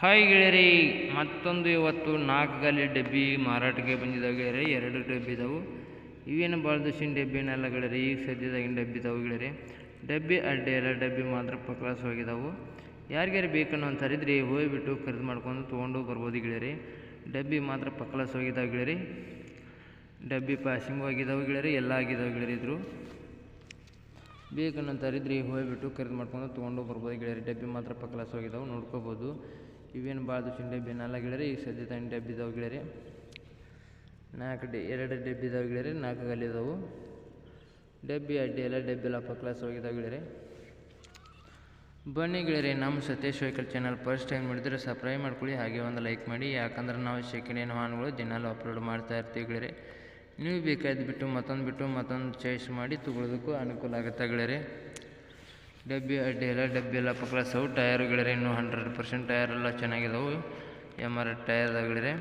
Hi ಗೆಳೆಯರಿ, ಮತ್ತೊಂದು ಇವತ್ತು 4 ಗಾಲಿ ಡಬ್ಬಿ ಮಾರಾಟಕ್ಕೆ ಬಂದಿದ್ದಾವೆ ಗೆಳೆಯರಿ. 2 ಡಬ್ಬಿ ಇದಾವೆ. ಇವೇನು ಭಾಳ ದಿವಸಿನ ಡಬ್ಬಿನೆಲ್ಲ ಗೆಳೆಯರಿ, ಈಗ ಸದ್ಯದಾಗಿನ ಡಬ್ಬಿ ಇದಾವೆ ಗೆಳೆಯರಿ. ಡಬ್ಬಿ ಅಡ್ಡಿ ಎಲ್ಲ, ಡಬ್ಬಿ ಮಾತ್ರ ಪಕ್ಲಾಸ್ ಹೋಗಿದ್ದಾವೆ. ಯಾರಿಗಾರು ಬೇಕನ್ನೋ ಅಂತಾರಿದ್ರಿ ಹೋಗಿಬಿಟ್ಟು ಖರೀದಿ ಮಾಡ್ಕೊಂಡು ತೊಗೊಂಡು ಬರ್ಬೋದು ಗೆಳೆಯರಿ. ಡಬ್ಬಿ ಮಾತ್ರ ಪಕ್ಲಾಸ್ ಹೋಗಿದ್ದಾವೆ ಗೆಳೆಯರಿ. ಡಬ್ಬಿ ಪಾಸಿಂಗ್ ಹೋಗಿದ್ದಾವೆ ಗೆಳೆಯರಿ, ಎಲ್ಲ ಆಗಿದ್ದಾವೆ ಗೆಳೆಯರಿ. ಇದ್ರು ಬೇಕನ್ನೋಂತಾರಿದ್ರಿ ಹೋಗಿಬಿಟ್ಟು ಖರೀದಿ ಮಾಡ್ಕೊಂಡು ತೊಗೊಂಡು ಬರ್ಬೋದು ಗೆಳೆಯರಿ. ಡಬ್ಬಿ ಮಾತ್ರ ಪಕ್ಲಾಸ್ ಹೋಗಿದ್ದಾವೆ, ನೋಡ್ಕೋಬೋದು. ಇವೇನು ಭಾಳ ದಿವಸಿನ ಡಬ್ಬಿನೆಲ್ಲ ಗೆಳೆಯರಿ, ಈಗ ಸದ್ಯದ ಡಬ್ಬಿ ಇದಾವೆ ಗೆಳೆಯರಿ. 2 ಡಬ್ಬಿ ಇದಾವೆ ಗೆಳೆಯರಿ, 4 ಗಾಲಿ ಇದಾವೆ. ಡಬ್ಬಿ ಅಡ್ಡಿ ಎಲ್ಲ, ಡಬ್ಬಿ ಎಲ್ಲ ಪಕ್ಲಾಸ್ ಹೋಗಿದ್ದಾವೆ ಗೆಳೆಯರಿ. ಬನ್ನಿ ಗೆಳೆಯರಿ, ನಮ್ಮ Satish vehicle channel first time ನೋಡಿದರೆ ಸಬ್ಸ್ಕ್ರೈಬ್ ಮಾಡ್ಕೊಳ್ಳಿ, ಹಾಗೆ ಒಂದು ಲೈಕ್ ಮಾಡಿ. ಯಾಕಂದ್ರೆ ನಾವು ಸೆಕೆಂಡ್ ಹ್ಯಾಂಡ್ ವಾಹನಗಳು ದಿನಾಲು ಅಪ್ಲೋಡ್ ಮಾಡ್ತಾ ಇರ್ತೀವಿ ಗೆಳೆಯರಿ. ನೀವು ಬೇಕಾದ ಬಿಟ್ಟು ಮತ್ತೊಂದು ಚಾಯ್ಸ್ ಮಾಡಿ ತೊಗೊಳೋದಕ್ಕೂ ಅನುಕೂಲ ಆಗುತ್ತೆ ಗೆಳೆಯರಿ. ಡಬ್ಬಿ ಅಡ್ಡಿ ಎಲ್ಲ, ಡಬ್ಬಿ ಎಲ್ಲ ಪಕ್ಲಾಸ್ ಅವು. ಟಯರು ಗೆಳೆಯರಿ ಇನ್ನೂ 100% ಟಯರ್ ಎಲ್ಲ ಚೆನ್ನಾಗಿದ್ದಾವೆ. MR ಟಯರ್ ಅದಾವೆ ಗೆಳೆಯರಿ.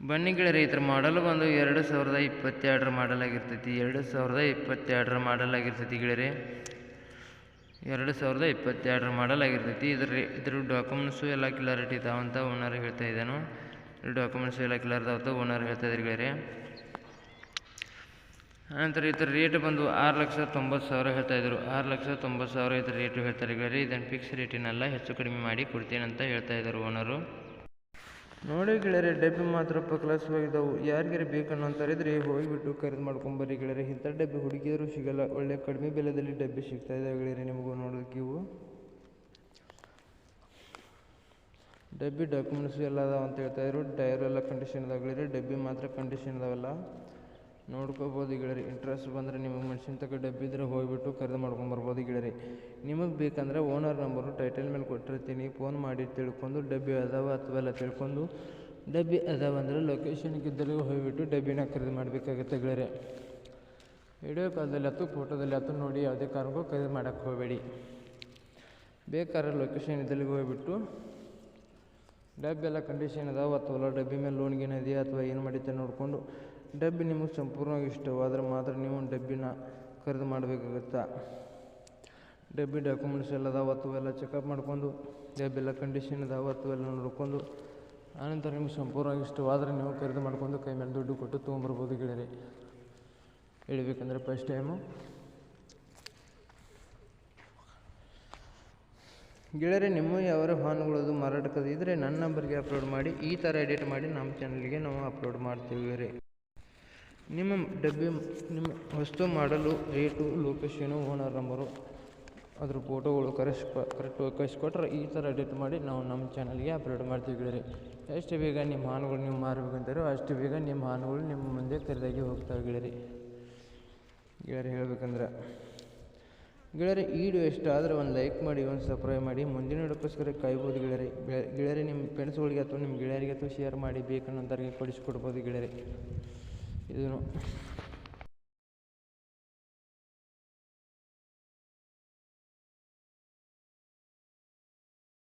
ಬನ್ನಿ ಗೆಳೆಯರಿ, ಇದ್ರ ಮಾಡಲ್ ಬಂದು 2022 ಮಾಡಲ್ ಆಗಿರ್ತೈತಿ. 2022 ಮಾಡಲ್ ಆಗಿರ್ತೈತಿ ಗೆಳೆಯರಿ. 2022 ಮಾಡಲ್ ಆಗಿರ್ತೈತಿ. ಇದ್ರ ಡಾಕ್ಯುಮೆಂಟ್ಸು ಎಲ್ಲ ಕ್ಲಿಯರಿಟಿ ಇದಾವಂತ ಓನರ್ ಹೇಳ್ತಾ ಇದ್ದಾನು. ಡಾಕ್ಯುಮೆಂಟ್ಸು ಎಲ್ಲ ಕ್ಲಿಯರ್ ಇದಾವಂತ ಓನರ್ ಹೇಳ್ತಾ ಇದ್ರಿ ಗೆಳೆಯರಿ. ಆನಂತರ ಇದ್ರ ರೇಟ್ ಬಂದು 6,90,000 ಹೇಳ್ತಾಯಿದ್ರು. 6,90,000 ಇದ್ರ ರೇಟು ಹೇಳ್ತಾರೆ ಗೆಳೆಯರಿ. ಇದನ್ನು ಫಿಕ್ಸ್ ರೇಟಿನೆಲ್ಲ ಹೆಚ್ಚು ಕಡಿಮೆ ಮಾಡಿ ಕೊಡ್ತೀನಿ ಅಂತ ಹೇಳ್ತಾ ಇದ್ದಾರೆ ಓನರು. ನೋಡಿ ಗೆಳೆಯರಿ, ಡಬ್ಬಿ ಮಾತ್ರ ಪಕ್ಲಾಸ್ ಹೋಗಿದ್ದಾವೆ. ಯಾರಿಗಾರು ಬೇಕನ್ನೋಂತಾರಿದ್ರೆ ಹೋಗಿಬಿಟ್ಟು ಖರೀದಿ ಮಾಡ್ಕೊಂಬರ್ರಿ ಗೆಳೆಯರಿ. ಇಂಥ ಡಬ್ಬಿ ಹುಡುಗಿಯರು ಸಿಗಲ್ಲ, ಒಳ್ಳೆ ಕಡಿಮೆ ಬೆಲೆಯಲ್ಲಿ ಡಬ್ಬಿ ಸಿಗ್ತಾ ಇದ್ದಾವೆ ಗೆಳೆಯರಿ. ನಿಮಗೂ ನೋಡೋದಕ್ಕೆ ಇವು ಡಬ್ಬಿ ಡಾಕ್ಯುಮೆಂಟ್ಸು ಎಲ್ಲ ಅದಾವ ಅಂತ ಹೇಳ್ತಾಯಿದ್ರು. ಟೈರು ಎಲ್ಲ ಕಂಡೀಷನ್ ಇದಾವೆ ಗೆಳೆಯರಿ. ಡಬ್ಬಿ ಮಾತ್ರ ಕಂಡೀಷನ್ ಇದಾವೆಲ್ಲ, ನೋಡ್ಕೋಬೋದು ಗೆಳೆಯರಿ. ಇಂಟ್ರೆಸ್ಟ್ ಬಂದರೆ ನಿಮಗೆ ಮನುಷ್ಯನ ತಕ್ಕ ಡಬ್ಬಿ ಇದ್ರೆ ಹೋಗಿಬಿಟ್ಟು ಖರೀದಿ ಮಾಡ್ಕೊಂಬರ್ಬೋದು ಗೆಳೆಯರಿ. ನಿಮಗೆ ಬೇಕಂದ್ರೆ ಓನರ್ ನಂಬರು ಟೈಟಲ್ ಮೇಲೆ ಕೊಟ್ಟಿರ್ತೀನಿ, ಫೋನ್ ಮಾಡಿ ತಿಳ್ಕೊಂಡು ಡಬ್ಬಿ ಅದಾವ ಅಥವಾ ಎಲ್ಲ ತಿಳ್ಕೊಂಡು ಡಬ್ಬಿ ಅದಾವ ಅಂದರೆ ಲೊಕೇಶನ್ಗೆ ಇದ್ದಲ್ಲಿ ಹೋಗಿಬಿಟ್ಟು ಡಬ್ಬಿನ ಖರೀದಿ ಮಾಡಬೇಕಾಗುತ್ತೆ ಗೆಳೆಯರಿ. ವಿಡಿಯೋ ಕಾಲ್ದಲ್ಲಿ ಆಯ್ತು, ಫೋಟೋದಲ್ಲಿ ಆಯ್ತು ನೋಡಿ ಯಾವುದೇ ಕಾರಣಕ್ಕೂ ಖರೀದಿ ಮಾಡೋಕ್ಕೆ ಹೋಗಬೇಡಿ. ಬೇಕಾದ್ರೆ ಲೊಕೇಶನ್ ಇದ್ದಲ್ಲಿ ಹೋಗಿಬಿಟ್ಟು ಡಬ್ಬಿ ಎಲ್ಲ ಕಂಡೀಷನ್ ಅದಾವೆ ಅಥವಾ ಡಬ್ಬಿ ಮೇಲೆ ಲೋನ್ಗೇನು ಇದೆಯಾ ಅಥವಾ ಏನು ಮಾಡಿತ್ತೆ ನೋಡಿಕೊಂಡು ಡಬ್ಬಿ ನಿಮಗೆ ಸಂಪೂರ್ಣವಾಗಿ ಇಷ್ಟವಾದರೆ ಮಾತ್ರ ನೀವು ಡಬ್ಬಿನ ಖರೀದಿ ಮಾಡಬೇಕಾಗುತ್ತಾ. ಡಬ್ಬಿ ಡಾಕ್ಯುಮೆಂಟ್ಸ್ ಎಲ್ಲ ಅದಾವೆ ಅಥವಾ ಎಲ್ಲ ಚೆಕಪ್ ಮಾಡ್ಕೊಂಡು ಡಬ್ಬಿ ಎಲ್ಲ ಕಂಡೀಷನ್ ಇದಾವೆ ಅಥವಾ ಎಲ್ಲ ನೋಡ್ಕೊಂಡು ಆನಂತರ ನಿಮ್ಗೆ ಸಂಪೂರ್ಣವಾಗಿ ಇಷ್ಟವಾದರೆ ನೀವು ಖರೀದಿ ಮಾಡ್ಕೊಂಡು ಕೈ ಮೇಲೆ ದುಡ್ಡು ಕೊಟ್ಟು ತೊಗೊಂಬರ್ಬೋದು ಗೆಳೆಯರಿ. ಹೇಳ್ಬೇಕಂದ್ರೆ ಫಸ್ಟ್ ಟೈಮು ಗೆಳೆಯರಿ, ನಿಮ್ಮ ಯಾವ ವಾಹನಗಳದು ಮಾರಾಟಕ್ಕೆ ಇದ್ದರೆ ನನ್ನ ನಂಬರ್ಗೆ ಅಪ್ಲೋಡ್ ಮಾಡಿ, ಈ ಥರ ಎಡಿಟ್ ಮಾಡಿ ನಮ್ಮ ಚಾನಲ್ಗೆ ನಾವು ಅಪ್ಲೋಡ್ ಮಾಡ್ತೀವಿ ಗೆಳೆಯರಿ. ನಿಮ್ಮ ಡಬ್ಬಿ ನಿಮ್ಮ ವಸ್ತು ಮಾಡಲು ರೇಟು, ಲೊಕೇಶನು, ಓನರ್ ನಂಬರು, ಅದ್ರ ಫೋಟೋಗಳು ಕರೆಕ್ಟಾಗಿ ಕಳಿಸ್ಕೊಟ್ರೆ ಈ ಥರ ಎಡಿಟ್ ಮಾಡಿ ನಾವು ನಮ್ಮ ಚಾನಲ್ಗೆ ಅಪ್ಲೋಡ್ ಮಾಡ್ತೀವಿ ಗೆಳೆಯರಿ. ಎಷ್ಟು ಬೇಗ ನಿಮ್ಮ ವಾಹನಗಳು ನೀವು ಮಾರಬೇಕಂತಾರೋ ಅಷ್ಟು ಬೇಗ ನಿಮ್ಮ ವಾಹನಗಳು ನಿಮ್ಮ ಮುಂದೆ ಖರೀದಾಗಿ ಹೋಗ್ತವೆ ಗೆಳೆಯರಿ. ಹೇಳ್ಬೇಕಂದ್ರೆ ಗೆಳೆಯರಿ, ಈ ವಿಡಿಯೋ ಇಷ್ಟ ಆದರೆ ಒಂದು ಲೈಕ್ ಮಾಡಿ, ಒಂದು ಸಬ್ಸ್ಕ್ರೈಬ್ ಮಾಡಿ. ಮುಂದಿನ ವಿಡಿಯೋಕ್ಕೋಸ್ಕರ ಕಾಯ್ಬೋದು ಗೆಳೆಯರಿ. ನಿಮ್ಮ ಫ್ರೆಂಡ್ಸ್ಗಳಿಗೆ ಅಥವಾ ನಿಮ್ಮ ಗೆಳೆಯರಿಗೆ ಅಥವಾ ಶೇರ್ ಮಾಡಿ, ಬೇಕನ್ನೋಂಥವ್ರಿಗೆ ಕೊಡಿಸ್ಕೊಡ್ಬೋದು ಗೆಳೆಯರಿ. ಇದನ್ನು